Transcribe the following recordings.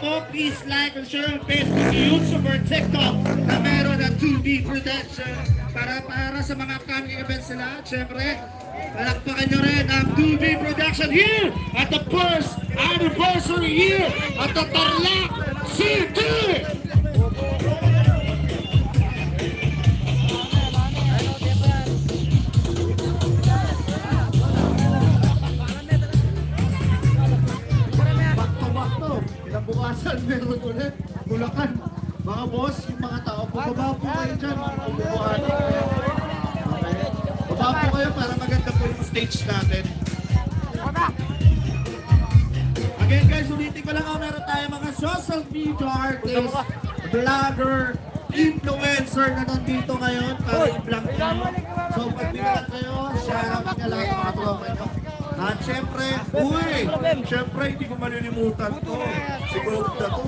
mo, please like and share ang Facebook, YouTube, or TikTok na meron ng 2B Production para sa mga coming events nila. Siyempre, palakpakan nyo rin ang 2B Production here at the first anniversary year at the Tarlac City! Bukasan, meron ulit. Bulacan. Mga boss, yung mga tao, bumaba po kayo dyan. Bumaba okay. Bumaba po kayo para maganda po yung stage natin. Again guys, ulitin ko lang, meron tayo mga social media artist, vlogger, influencer na nandito ngayon para i-vlog nyo. So pag binalag kayo, share out nyo lang mga tropa nyo. At syempre, syempre hindi ko malilimutan to. Si Gold na to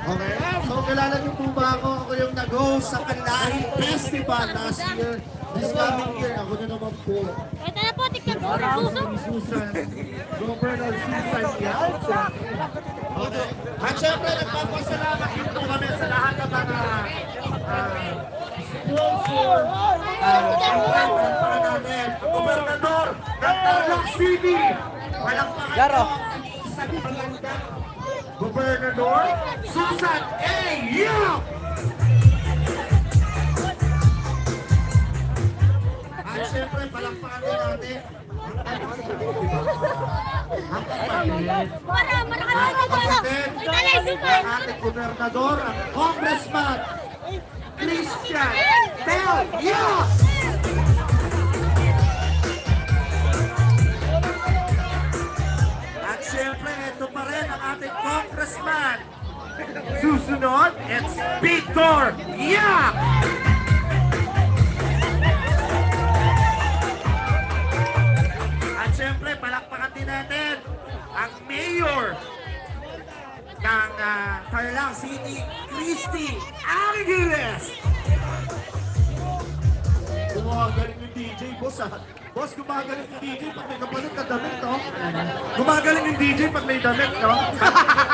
Okay, so kilala niyo po ba ako? Ako yung nag-host sa Kalahi Festival last year. This coming year, ako na naman po. Ito na po, tignan po, Susan. Susan. Governor Susan Yalta. Okay. At syempre, nagpapasalamat dito kami sa lahat ng mga sponsor. Para natin, ang gobernador ng Tarlac City. Walang pangalan ang isang maganda. Gobernador Susan A. Yap! At syempre, palakpakan din natin ang ating gobernador, ang congressman, Christian Del Yap! At syempre, ito pa rin ang ating congressman. Susunod, it's Victor Yap! At syempre, palakpakan din natin ang mayor ng Tarlac City, Christy Angeles! Gumagaling yung DJ, boss Boss, gumagaling yung DJ pag may kapalit na damit, no? Gumagaling yung DJ pag may damit, no?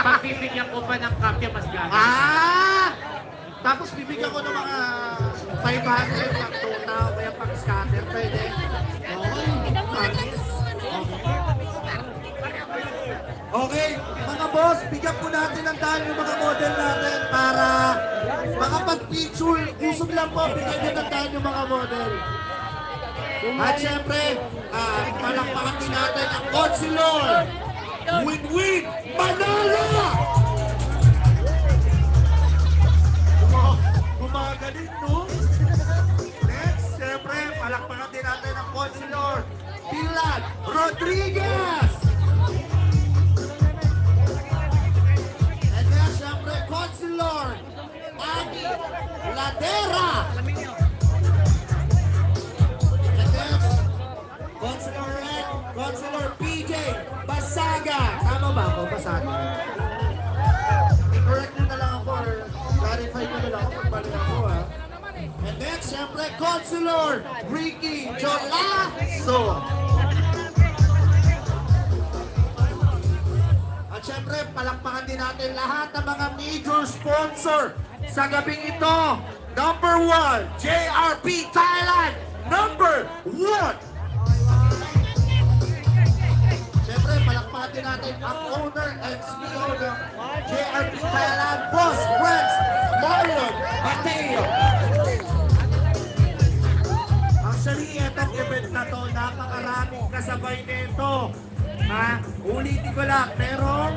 Pag bibigyan ko pa ng kapya, mas gano'n. Tapos bibigyan ko ng mga 500 ng total, kaya pang scatter, pwede. Okay, mga boss, bigyan po natin ng dahil yung mga model natin para makapag-picture. Usog lang po, bigyan nyo ng dahil yung mga model. At syempre, palakpakan din natin ang Consulor, Win-Win Manala! Gumagaling, no? Next, syempre, palakpakan din natin ang Consulor, Pilar Rodriguez! And then, syempre, Consulor, Abby Ladera! Consulor PJ Basaga. Tama ba ako? Basaga. I-correct nyo na lang ako or clarify nyo na lang ako kung bali ako ha. And then, syempre, Consulor Ricky Jolaso. At syempre, palakpakan din natin lahat ng mga major sponsor sa gabing ito. Number 1, JRP Thailand. Number 1. Palakpakan din natin ang owner and CEO ng JRP Thailand, Boss Rex Marlon Mateo. Actually, itong event na to, napakaraming kasabay nito. Ulitin ko lang, merong